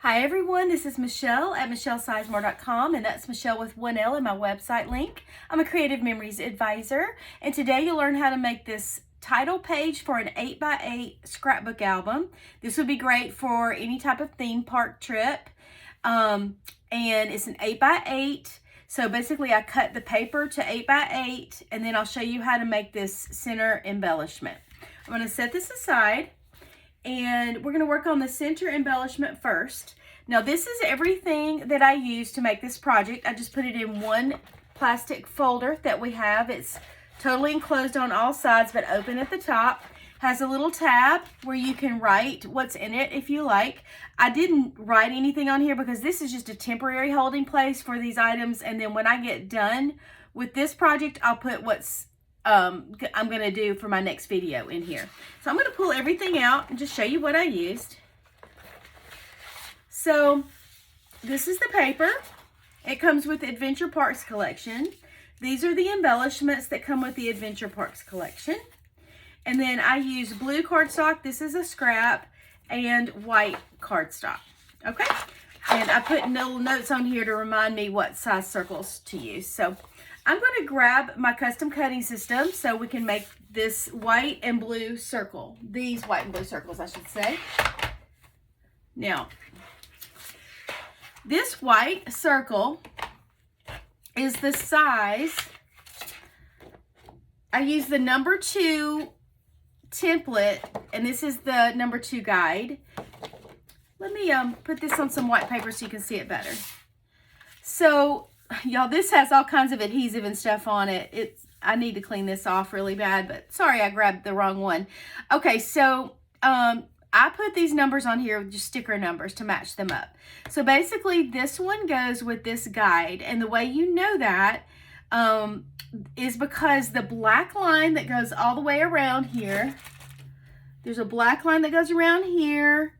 Hi everyone, this is Michelle at michellesizemore.com, and that's Michelle with 1L in my website link. I'm a Creative Memories advisor, and today you'll learn how to make this title page for an 8x8 scrapbook album. This would be great for any type of theme park trip, and it's an 8x8. So basically I cut the paper to 8x8, and then I'll show you how to make this center embellishment. I'm going to set this aside, and we're going to work on the center embellishment first. Now this is everything that I use to make this project. I just put it in one plastic folder that we have. It's totally enclosed on all sides but open at the top. Has a little tab where you can write what's in it if you like. I didn't write anything on here because this is just a temporary holding place for these items, and then when I get done with this project I'll put what's I'm going to do for my next video in here. So I'm going to pull everything out and just show you what I used. So this is the paper. It comes with the Adventure Parks collection. These are the embellishments that come with the Adventure Parks collection. And then I use blue cardstock, this is a scrap, and white cardstock. Okay? And I put little notes on here to remind me what size circles to use. So I'm going to grab my custom cutting system so we can make this white and blue circle. These white and blue circles, I should say. Now, this white circle is the size. I use the number 2 template, and this is the number 2 guide. Let me put this on some white paper so you can see it better. So y'all, this has all kinds of adhesive and stuff on it. I need to clean this off really bad, but sorry I grabbed the wrong one. Okay, so I put these numbers on here, just sticker numbers to match them up. So basically this one goes with this guide, and the way you know that is because the black line that goes all the way around here, there's a black line that goes around here,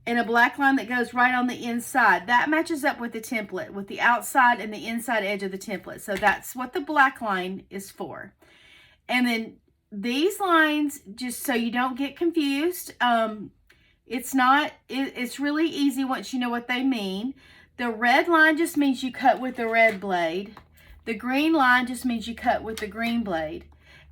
and a black line that goes right on the inside. That matches up with the template, with the outside and the inside edge of the template. So that's what the black line is for. And then these lines, just so you don't get confused, it's really easy once you know what they mean. The red line just means you cut with the red blade. The green line just means you cut with the green blade.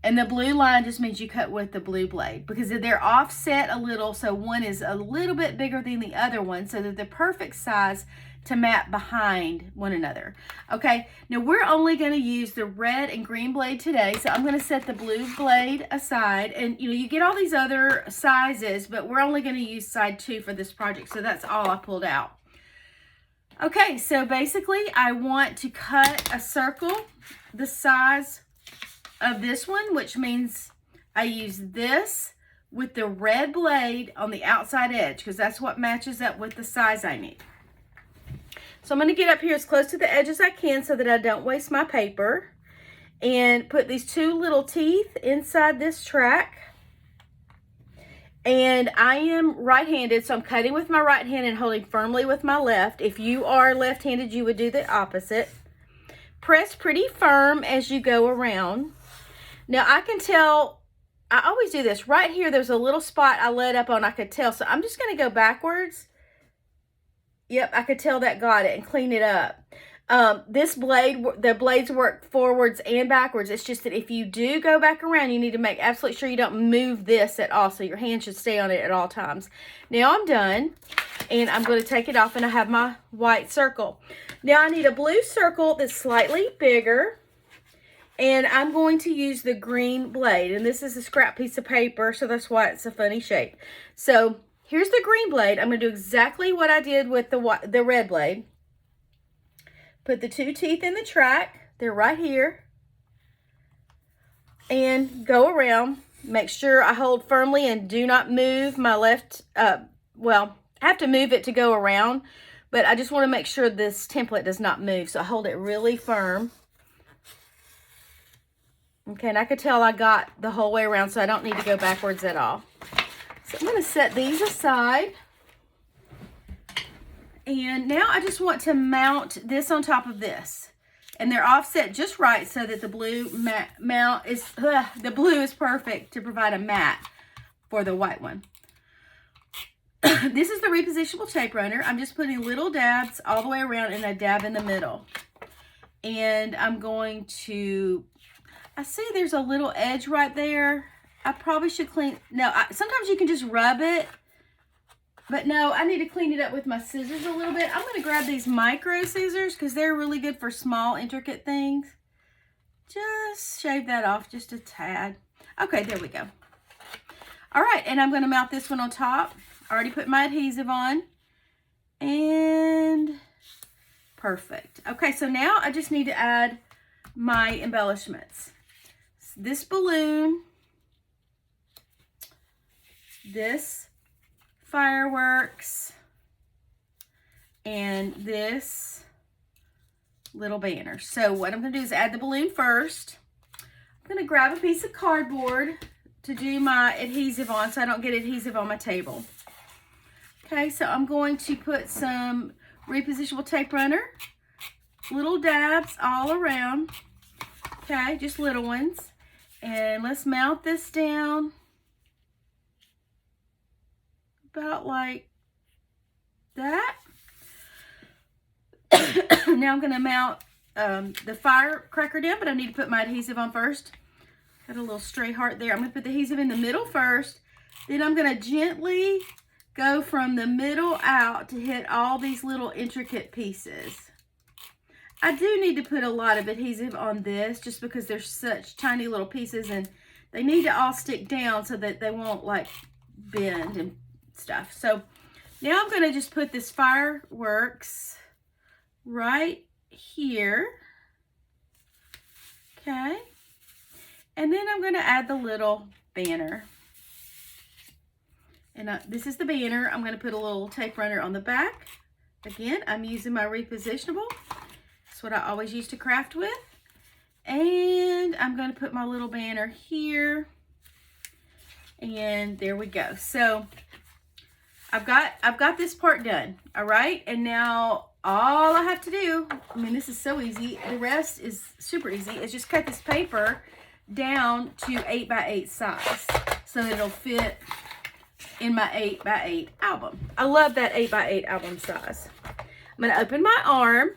And the blue line just means you cut with the blue blade, because they're offset a little, so one is a little bit bigger than the other one, so they're the perfect size to map behind one another. Okay, now we're only going to use the red and green blade today, so I'm going to set the blue blade aside. And you get all these other sizes, but we're only going to use side 2 for this project, so that's all I pulled out. Okay, so basically I want to cut a circle the size of this one, which means I use this with the red blade on the outside edge, because that's what matches up with the size I need. So I'm going to get up here as close to the edge as I can so that I don't waste my paper, and put these 2 little teeth inside this track. And I am right-handed, so I'm cutting with my right hand and holding firmly with my left. If you are left-handed, you would do the opposite. Press pretty firm as you go around. Now I can tell, I always do this, right here there's a little spot I let up on, I could tell, so I'm just going to go backwards. Yep, I could tell that got it, and clean it up. This blade, the blades work forwards and backwards. It's just that if you do go back around, you need to make absolutely sure you don't move this at all, so your hand should stay on it at all times. Now I'm done, and I'm going to take it off, and I have my white circle. Now I need a blue circle that's slightly bigger, and I'm going to use the green blade, and this is a scrap piece of paper, so that's why it's a funny shape. So here's the green blade. I'm going to do exactly what I did with the red blade. Put the 2 teeth in the track. They're right here. And go around. Make sure I hold firmly and do not move my left. Well, I have to move it to go around, but I just want to make sure this template does not move. So I hold it really firm. Okay, and I could tell I got the whole way around, so I don't need to go backwards at all. So I'm going to set these aside. And now I just want to mount this on top of this. And they're offset just right so that the blue the blue is perfect to provide a mat for the white one. This is the repositionable tape runner. I'm just putting little dabs all the way around and a dab in the middle. And I'm going to, I see there's a little edge right there. I probably should clean, no, sometimes you can just rub it. But no, I need to clean it up with my scissors a little bit. I'm going to grab these micro scissors because they're really good for small, intricate things. Just shave that off just a tad. Okay, there we go. All right, and I'm going to mount this one on top. I already put my adhesive on. And perfect. Okay, so now I just need to add my embellishments. This balloon, this fireworks, and this little banner. So what I'm going to do is add the balloon first. I'm going to grab a piece of cardboard to do my adhesive on so I don't get adhesive on my table. Okay, so I'm going to put some repositionable tape runner, little dabs all around. Okay, just little ones. And let's mount this down about like that. Now I'm going to mount the firecracker down, but I need to put my adhesive on first. Got a little stray heart there. I'm going to put the adhesive in the middle first. Then I'm going to gently go from the middle out to hit all these little intricate pieces. I do need to put a lot of adhesive on this just because they're such tiny little pieces and they need to all stick down so that they won't like bend and stuff. So now I'm going to just put this fireworks right here. Okay. And then I'm going to add the little banner. And this is the banner. I'm going to put a little tape runner on the back. Again, I'm using my repositionable. That's what I always used to craft with. And I'm going to put my little banner here. And there we go. So I've got this part done. All right. And now all I have to do, I mean, this is so easy. The rest is super easy. Is just cut this paper down to 8x8 size so that it'll fit in my 8x8 album. I love that 8x8 album size. I'm going to open my arm.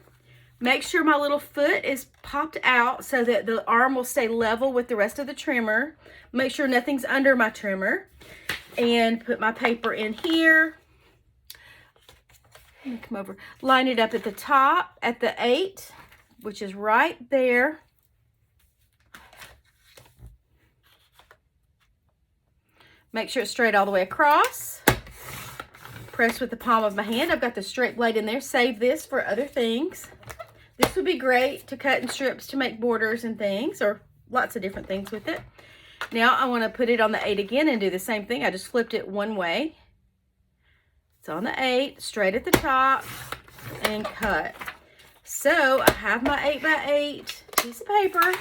Make sure my little foot is popped out so that the arm will stay level with the rest of the trimmer. Make sure nothing's under my trimmer. And put my paper in here. Let me come over. Line it up at the top at the 8, which is right there. Make sure it's straight all the way across. Press with the palm of my hand. I've got the straight blade in there. Save this for other things. This would be great to cut in strips to make borders and things, or lots of different things with it. Now I want to put it on the 8 again and do the same thing. I just flipped it one way. It's on the 8, straight at the top, and cut. So I have my 8x8 piece of paper.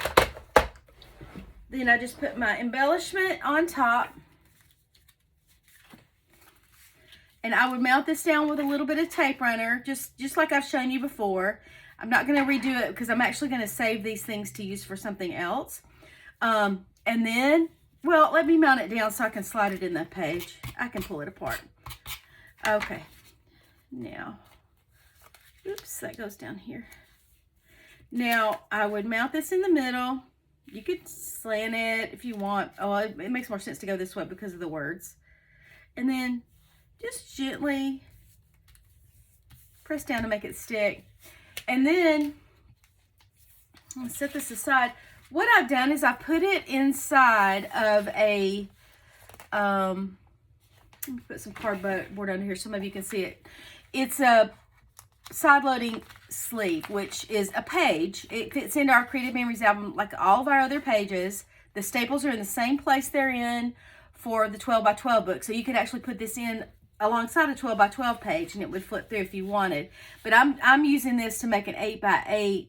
Then I just put my embellishment on top. And I would mount this down with a little bit of tape runner, just like I've shown you before. I'm not going to redo it because I'm actually going to save these things to use for something else. And then, well, let me mount it down so I can slide it in the page. I can pull it apart. Okay. Now, oops, that goes down here. Now, I would mount this in the middle. You could slant it if you want. Oh, it makes more sense to go this way because of the words. And then just gently press down to make it stick. And then, I'll set this aside. What I've done is I put it inside of a, let me put some cardboard under here so some of you can see it. It's a side-loading sleeve, which is a page. It fits into our Creative Memories album like all of our other pages. The staples are in the same place they're in for the 12x12 book. So you could actually put this in alongside a 12x12 page and it would flip through if you wanted. But I'm using this to make an 8x8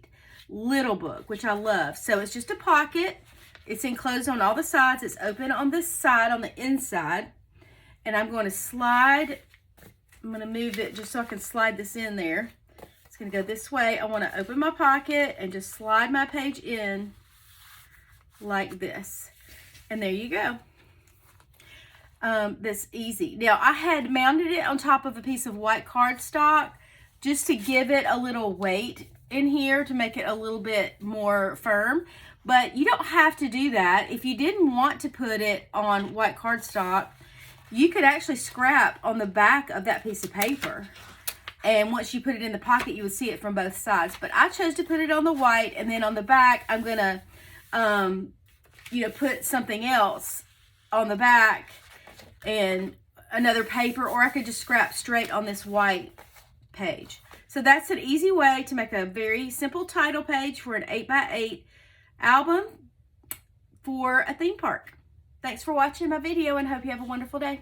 little book, which I love. So it's just a pocket. It's enclosed on all the sides. It's open on this side, on the inside. And I'm going to slide. I'm going to move it just so I can slide this in there. It's going to go this way. I want to open my pocket and just slide my page in like this. And there you go. that's easy. Now, I had mounted it on top of a piece of white cardstock just to give it a little weight in here to make it a little bit more firm. But you don't have to do that. If you didn't want to put it on white cardstock, you could actually scrap on the back of that piece of paper. And once you put it in the pocket, you would see it from both sides. But I chose to put it on the white, and then on the back, I'm gonna, put something else on the back and another paper, or I could just scrap straight on this white page. So that's an easy way to make a very simple title page for an 8x8 album for a theme park. Thanks for watching my video and hope you have a wonderful day.